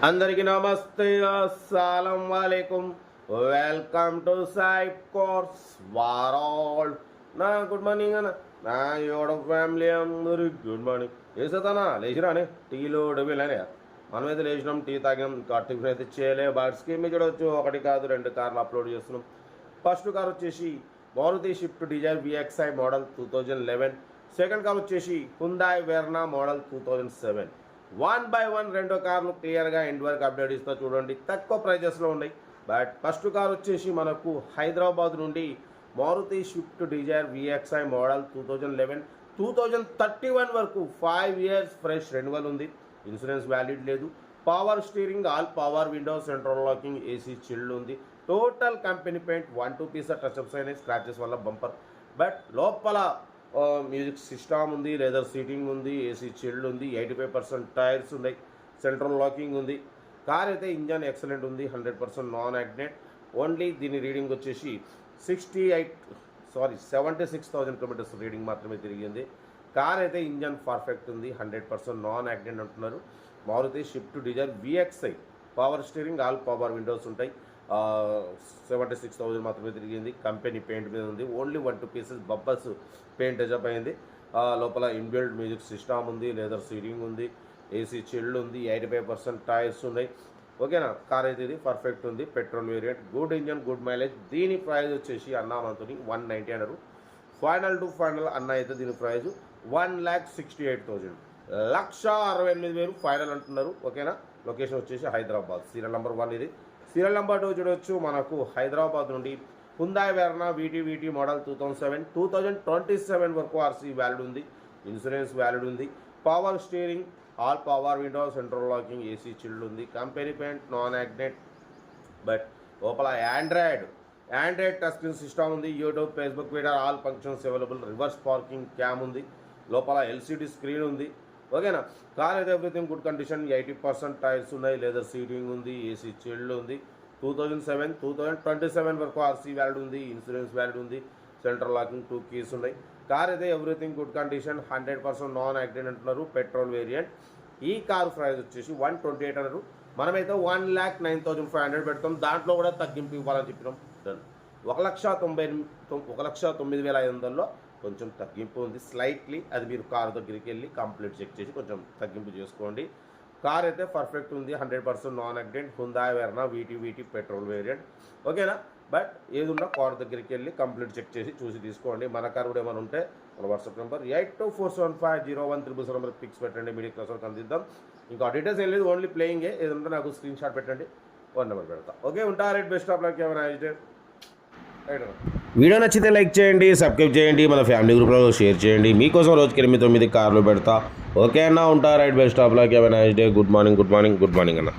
అందరికీ నమస్తే, అస్సలం వాలేకుం. వెల్కమ్ టు సాయి కోర్స్ వారాల్. నా గుడ్ మార్నింగ్ అన్న, నా యోడ ఫ్యామిలీ అందరు గుడ్ మార్నింగ్. వేసేతానా లేచిరానే టీలో డబ్బులనే మనమైతే లేచినాం, టీ తాగినాం, ఇంకా టిఫిన్ అయితే చేయలే. బాట్స్కి మీ చూడవచ్చు, ఒకటి కాదు రెండు కార్లు అప్లోడ్ చేస్తున్నాం. ఫస్ట్ కార్ వచ్చేసి Maruti Swift Dzire VXI model 2011. Second car వచ్చేసి హ్యుందాయ్ వెర్నా మోడల్ 2007. 1/1 రెండో కార్లు క్లియర్గా ఎండ్ వరకు అప్డేట్ ఇస్తా చూడండి, తక్కువ ప్రైజెస్లో ఉన్నాయి. బట్ ఫస్ట్ కార్ వచ్చేసి మనకు హైదరాబాద్ నుండి Maruti Swift Dzire VXI model 2011 2031 వరకు 5 years ఫ్రెష్ రెన్యువల్ ఉంది. ఇన్సూరెన్స్ వ్యాలిడ్ లేదు. Power steering, all power windows, central locking, AC chilled ఉంది. Total company paint 1-2 piece touch ups అయినాయి స్క్రాచెస్ వల్ల బంపర్. బట్ లోపల మ్యూజిక్ సిస్టమ్ ఉంది, లెదర్ సీటింగ్ ఉంది, AC చిల్డ్ ఉంది, 85% టైర్స్ ఉన్నాయి, సెంట్రల్ లాకింగ్ ఉంది. కార్ అయితే ఇంజన్ ఎక్సలెంట్ ఉంది, 100% నాన్ యాక్సిడెంట్. ఓన్లీ దీని రీడింగ్ వచ్చేసి 76,000 కిలోమీటర్స్ రీడింగ్ మాత్రమే తిరిగింది. కార్ అయితే ఇంజన్ పర్ఫెక్ట్ ఉంది, 100% నాన్ యాక్సిడెంట్ అంటున్నారు. Maruti Swift Dzire VXI power steering, all power windows ఉంటాయి. 76,000 మాత్రమే తిరిగింది. కంపెనీ పెయింట్ మీద ఉంది. Only 1-2 pieces bumpers paint touchup అయింది. లోపల ఇన్బిల్డ్ మ్యూజిక్ సిస్టమ్ ఉంది, లెదర్ సీటింగ్ ఉంది, AC చిల్డ్ ఉంది, 85% టైర్స్ ఉన్నాయి. ఓకేనా, కార్ అయితే ఇది పర్ఫెక్ట్ ఉంది. Petrol variant, good engine, good mileage. దీని ప్రైస్ వచ్చేసి అన్నామంతని 190 అన్నారు. ఫైనల్ టు ఫైనల్ అన్న అయితే దీని ప్రైజ్ 1,68,000, 1,68,000 ఫైనల్ అంటున్నారు. ఓకేనా, లొకేషన్ వచ్చేసి హైదరాబాద్. సీరియల్ నెంబర్ 1 ఇది. సీరియల్ నెంబర్ 2 చూడవచ్చు, మనకు హైదరాబాద్ నుండి హ్యుందాయ్ వెర్నా VT మోడల్ 2007 2027 వరకు RC వ్యాలిడ్ ఉంది, ఇన్సూరెన్స్ వ్యాలిడ్ ఉంది. Power steering, all power windows, central locking, AC chilled ఉంది. Company paint non accident. But లోపల ఆండ్రాయిడ్ టచ్ స్క్రీన్ సిస్టమ్ ఉంది. YouTube, Facebook video, all functions available. Reverse parking cam ఉంది. లోపల LCD screen ఉంది. ఓకేనా, car అయితే everything good condition, 80% tyres ఉన్నాయి, leather seating ఉంది, AC చిల్డ్ ఉంది. 2007 2027 వరకు RC వ్యాలిడ్ ఉంది, ఇన్సూరెన్స్ వ్యాలిడ్ ఉంది, సెంట్రల్ లాకింగ్, 2 కీస్ ఉన్నాయి. కార్ అయితే everything good condition, 100% non accident అంటున్నారు. Petrol variant. ఈ కార్ ప్రైస్ వచ్చేసి 128 అన్నారు. మనమైతే 1,09,500 పెడతాం. దాంట్లో కూడా తగ్గింపు ఇవ్వాలని చెప్పినాం. డన్. 1,09,500లో కొంచెం తగ్గింపు ఉంది స్లైట్లీ. అది మీరు కార్ దగ్గరికి వెళ్ళి కంప్లీట్ చెక్ చేసి కొంచెం తగ్గింపు చేసుకోండి. కార్ అయితే పర్ఫెక్ట్ ఉంది, 100% non accident. Hyundai Verna VT petrol variant. ఓకేనా, బట్ ఏదున్నా కార్ దగ్గరికి వెళ్ళి కంప్లీట్ చెక్ చేసి చూసి తీసుకోండి. మన కార్ కూడా ఏమైనా ఉంటే మన వాట్సాప్ నెంబర్ 8247501377 నెంబర్ పిక్స్ పెట్టండి, మీడియా క్లాస్ వరకు అందిద్దాం. ఇంకా డీటెయిల్స్ ఏం లేదు, ఓన్లీ ప్లేయింగే. ఏదంటే నాకు స్క్రీన్ షాట్ పెట్టండి, 1 నెంబర్ పెడతా. ఓకే, ఉంటా. Right, best of luck. ఏమైనా వీడియో నచ్చితే లైక్ చేయండి, సబ్స్క్రైబ్ చేయండి, మన ఫ్యామిలీ గ్రూప్లో షేర్ చేయండి. మీకోసం రోజుకి 8-9 కార్లు పెడతా. ఓకే అన్న, ఉంటా. Right, best of luck. Have a nice day. Good morning అన్న.